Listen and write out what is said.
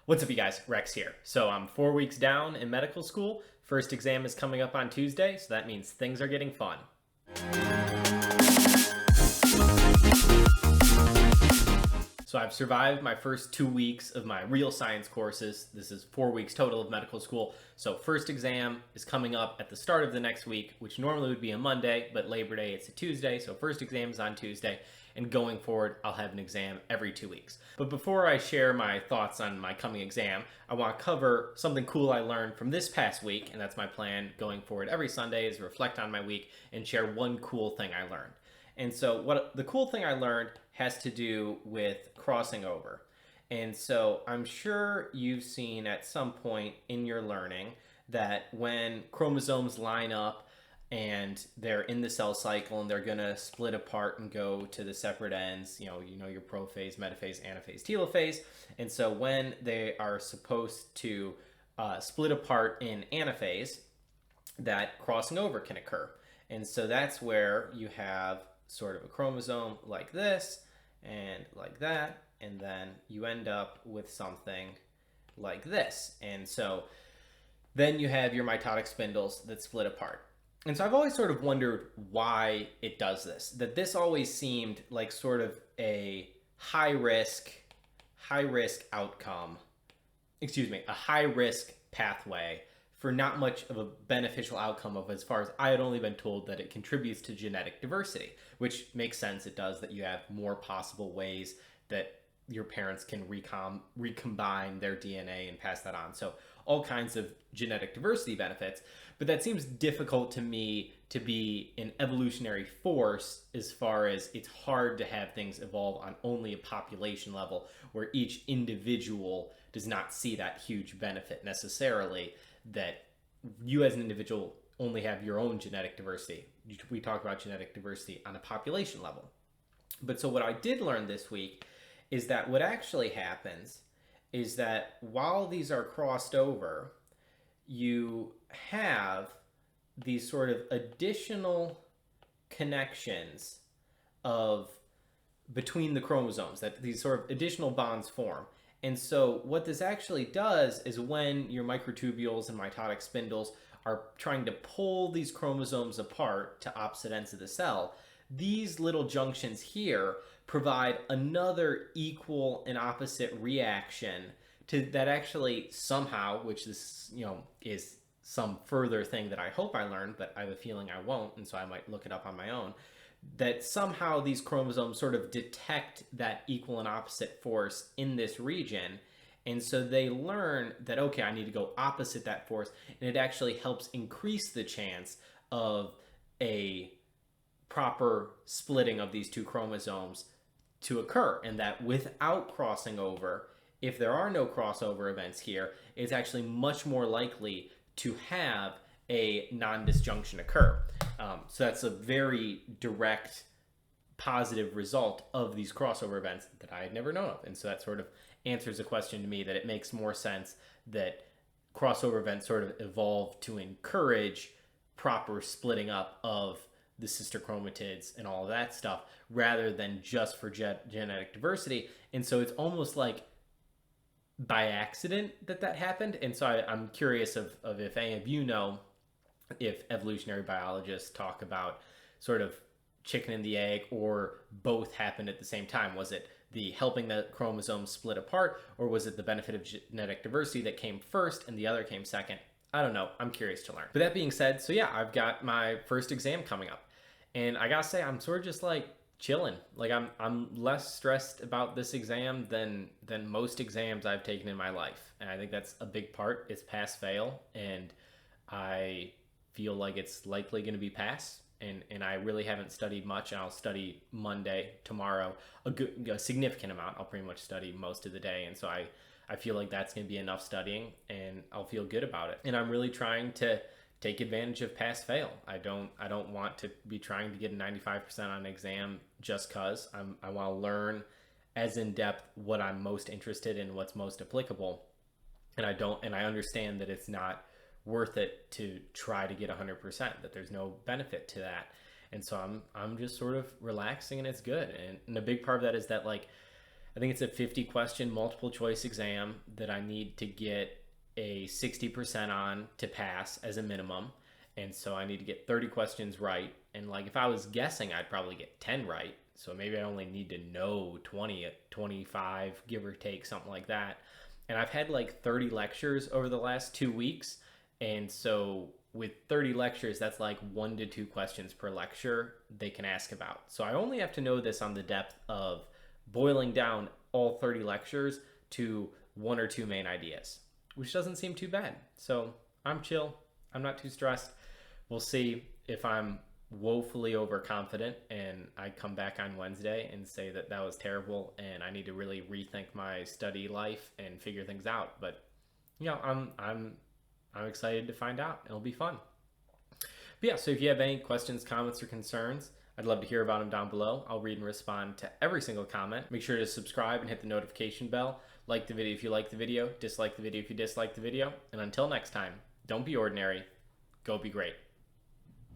What's up, you guys? Rex here. So I'm 4 weeks down in medical school. First exam is coming up on Tuesday, so that means things are getting fun. So I've survived my first 2 weeks of my real science courses. This is 4 weeks total of medical school. So first exam is coming up at the start of the next week, which normally would be a Monday, but Labor Day it's a Tuesday. So first exam is on Tuesday, and going forward, I'll have an exam every 2 weeks. But before I share my thoughts on my coming exam, I want to cover something cool I learned from this past week, and that's my plan going forward every Sunday is reflect on my week and share one cool thing I learned. And so what the cool thing I learned has to do with crossing over. And so I'm sure you've seen at some point in your learning that when chromosomes line up and they're in the cell cycle and they're going to split apart and go to the separate ends, you know your prophase, metaphase, anaphase, telophase. And so when they are supposed to split apart in anaphase, that crossing over can occur. And so that's where you have sort of a chromosome like this and like that, and then you end up with something like this. And so then you have your mitotic spindles that split apart. And so I've always sort of wondered why it does this, that this always seemed like sort of a high risk outcome, a high risk pathway for not much of a beneficial outcome of as far as I had only been told that it contributes to genetic diversity, which makes sense. It does, that you have more possible ways that your parents can recombine their DNA and pass that on. So all kinds of genetic diversity benefits, but that seems difficult to me to be an evolutionary force as far as it's hard to have things evolve on only a population level where each individual does not see that huge benefit necessarily, that you as an individual only have your own genetic diversity. We talk about genetic diversity on a population level. But so what I did learn this week is that what actually happens is that while these are crossed over, you have these sort of additional connections of between the chromosomes, that these sort of additional bonds form. And so what this actually does is when your microtubules and mitotic spindles are trying to pull these chromosomes apart to opposite ends of the cell, these little junctions here provide another equal and opposite reaction to that actually somehow, which this, is some further thing that I hope I learned, but I have a feeling I won't, and so I might look it up on my own, that somehow these chromosomes sort of detect that equal and opposite force in this region. And so they learn that, okay, I need to go opposite that force. And it actually helps increase the chance of a proper splitting of these two chromosomes to occur. And that without crossing over, if there are no crossover events here, it's actually much more likely to have a non-disjunction occur. So that's a very direct positive result of these crossover events that I had never known of. And so that sort of answers the question to me that it makes more sense that crossover events sort of evolve to encourage proper splitting up of the sister chromatids and all of that stuff rather than just for genetic diversity. And so it's almost like by accident that happened. And so I'm curious of if any of you know if evolutionary biologists talk about sort of chicken and the egg, or both happened at the same time. Was it the helping the chromosomes split apart, or was it the benefit of genetic diversity that came first and the other came second? I don't know. I'm curious to learn. But that being said, so yeah, I've got my first exam coming up, and I gotta say I'm sort of just like chilling. Like I'm less stressed about this exam than most exams I've taken in my life, and I think that's a big part. It's pass fail, and I feel like it's likely going to be pass, and I really haven't studied much, and I'll study Monday, tomorrow, a significant amount. I'll pretty much study most of the day, and so I feel like that's going to be enough studying, and I'll feel good about it. And I'm really trying to take advantage of pass fail. I don't want to be trying to get a 95% on an exam just cause. I want to learn as in depth what I'm most interested in, what's most applicable, and I understand that it's not worth it to try to get 100%, that there's no benefit to that. And so I'm just sort of relaxing, and it's good. And a big part of that is that, like, I think it's a 50 question multiple choice exam that I need to get a 60% on to pass as a minimum. And so I need to get 30 questions right. And like if I was guessing, I'd probably get 10 right. So maybe I only need to know 20, 25, give or take, something like that. And I've had like 30 lectures over the last 2 weeks. And so with 30 lectures, that's like 1 to 2 questions per lecture they can ask about. So I only have to know this on the depth of boiling down all 30 lectures to 1 or 2 main ideas, which doesn't seem too bad. So I'm chill. I'm not too stressed. We'll see if I'm woefully overconfident and I come back on Wednesday and say that that was terrible and I need to really rethink my study life and figure things out. But I'm excited to find out. It'll be fun. But yeah, so if you have any questions, comments, or concerns, I'd love to hear about them down below. I'll read and respond to every single comment. Make sure to subscribe and hit the notification bell. Like the video if you like the video, dislike the video if you dislike the video. And until next time, don't be ordinary, go be great.